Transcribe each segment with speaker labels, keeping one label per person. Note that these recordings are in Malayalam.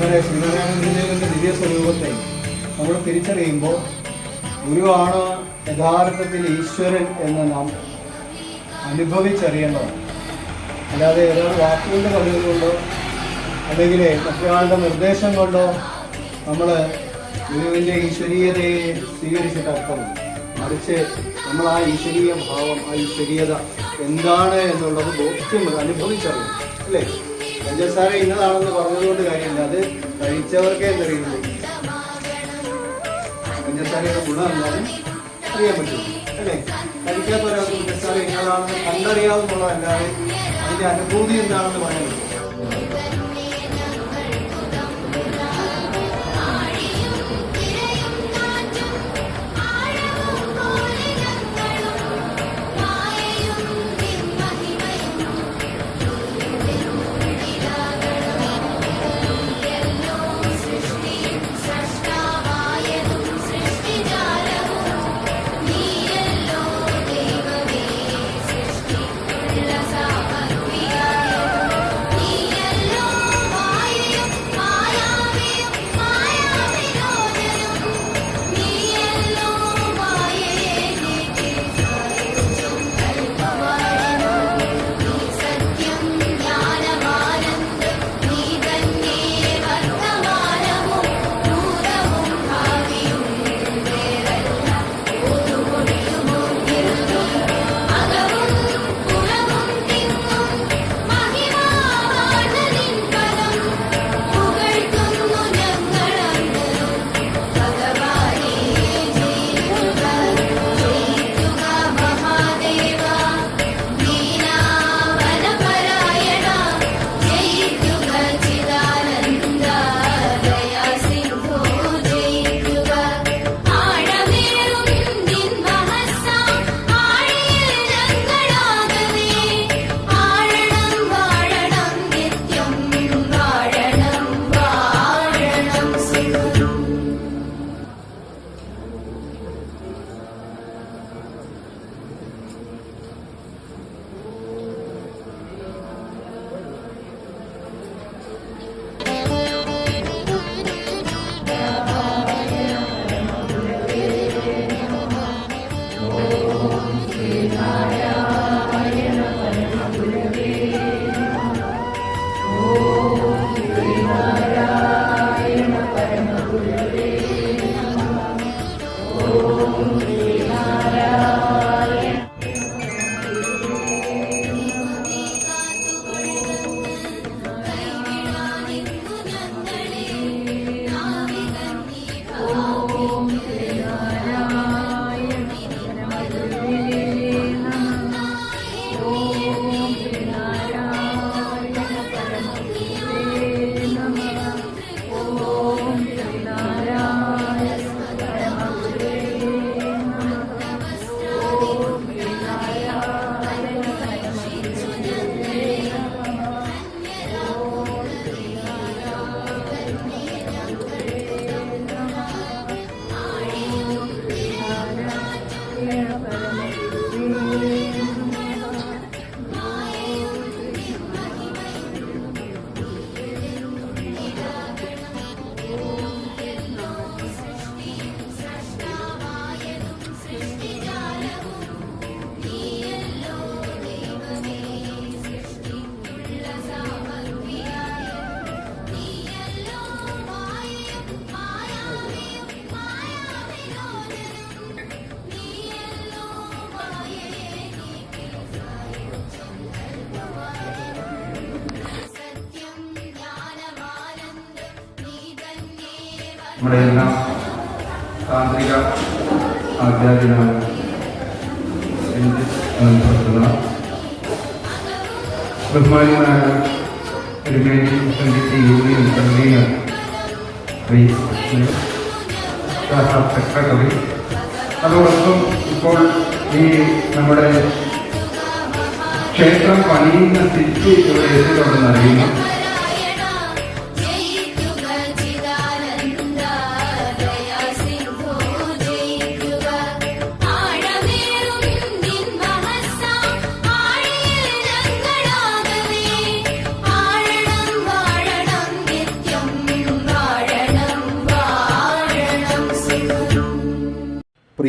Speaker 1: ഇന്നലെ ശ്രീനാരായണഗുരുദേവന്റെ ദിവ്യ സ്വരൂപത്തെ നമ്മൾ തിരിച്ചറിയുമ്പോൾ ഗുരുവാണ് യഥാർത്ഥത്തിൽ ഈശ്വരൻ എന്ന് നാം അനുഭവിച്ചറിയേണ്ടതാണ്. അല്ലാതെ ഏതോ വാക്കുകൊണ്ട് പറയുന്നതുകൊണ്ടോ അല്ലെങ്കിൽ മറ്റൊരാളുടെ നിർദ്ദേശം കൊണ്ടോ നമ്മൾ ഗുരുവിൻ്റെ ഈശ്വരീയതയെ സ്വീകരിച്ചിട്ട് അർത്ഥമില്ല. മറിച്ച് നമ്മൾ ആ ഈശ്വരീയ ഭാവം, ആ ഈശ്വരീയത എന്താണ് എന്നുള്ളത് ബോധ്യം അനുഭവിച്ചറിയും. അല്ലേ? പഞ്ചസാര ഇന്നതാണെന്ന് പറഞ്ഞതുകൊണ്ട് കാര്യമില്ല, അത് കഴിച്ചവർക്കേ അറിയുള്ളൂ. പഞ്ചസാരയുടെ ഗുണം എന്താണെന്ന് അറിയാൻ പറ്റും. അല്ലേ? കഴിക്കാത്ത ഒരാൾക്ക് പഞ്ചസാര ഇന്നതാണെന്ന് കണ്ടറിയാവുന്നതല്ലാതെ അതിൻ്റെ അനുഭൂതി എന്താണെന്ന് പറയാൻ പറ്റും.
Speaker 2: നമ്മുടെ എല്ലാം താന്ത്രിക ആചാര്യനായ ബഹുമാനിയനായ തിരുമേനി യൂണിയൻ കൺവീനർ സെക്രട്ടറി, അതോടൊപ്പം ഇപ്പോൾ ഈ നമ്മുടെ ക്ഷേത്രം പണിയുന്ന സ്ഥിതി ഇവിടെ എത്തിയിട്ടുണ്ടെന്ന് അറിയുന്നു.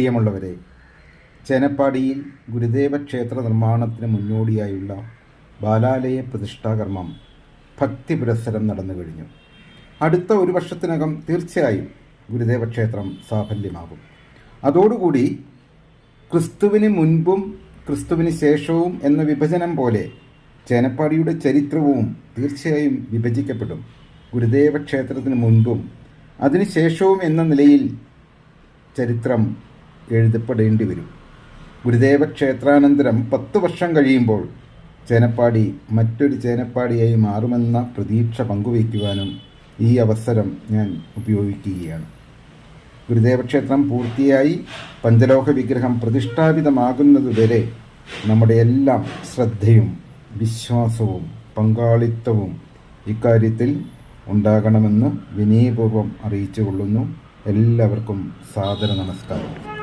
Speaker 3: പ്രിയമുള്ളവരെ, ചേനപ്പാടിയിൽ ഗുരുദേവ ക്ഷേത്ര നിർമ്മാണത്തിന് മുന്നോടിയായുള്ള ബാലാലയ പ്രതിഷ്ഠാകർമ്മം ഭക്തി പുരസ്സരം നടന്നു കഴിഞ്ഞു. അടുത്ത ഒരു വർഷത്തിനകം തീർച്ചയായും ഗുരുദേവ ക്ഷേത്രം സാഫല്യമാകും. അതോടുകൂടി ക്രിസ്തുവിന് മുൻപും ക്രിസ്തുവിന് ശേഷവും എന്ന വിഭജനം പോലെ ചേനപ്പാടിയുടെ ചരിത്രവും തീർച്ചയായും വിഭജിക്കപ്പെടും. ഗുരുദേവ ക്ഷേത്രത്തിന് മുൻപും അതിനുശേഷവും എന്ന നിലയിൽ ചരിത്രം എഴുതപ്പെടേണ്ടി വരും. ഗുരുദേവ ക്ഷേത്രാനന്തരം 10 വർഷം കഴിയുമ്പോൾ ചേനപ്പാടി മറ്റൊരു ചേനപ്പാടിയായി മാറുമെന്ന പ്രതീക്ഷ പങ്കുവയ്ക്കുവാനും ഈ അവസരം ഞാൻ ഉപയോഗിക്കുകയാണ്. ഗുരുദേവ ക്ഷേത്രം പൂർത്തിയായി പഞ്ചലോഹ വിഗ്രഹം പ്രതിഷ്ഠാപിതമാകുന്നതുവരെ നമ്മുടെ എല്ലാം ശ്രദ്ധയും വിശ്വാസവും പങ്കാളിത്തവും ഇക്കാര്യത്തിൽ ഉണ്ടാകണമെന്ന് വിനയപൂർവ്വം അറിയിച്ചുകൊള്ളുന്നു. എല്ലാവർക്കും സാദര നമസ്കാരം.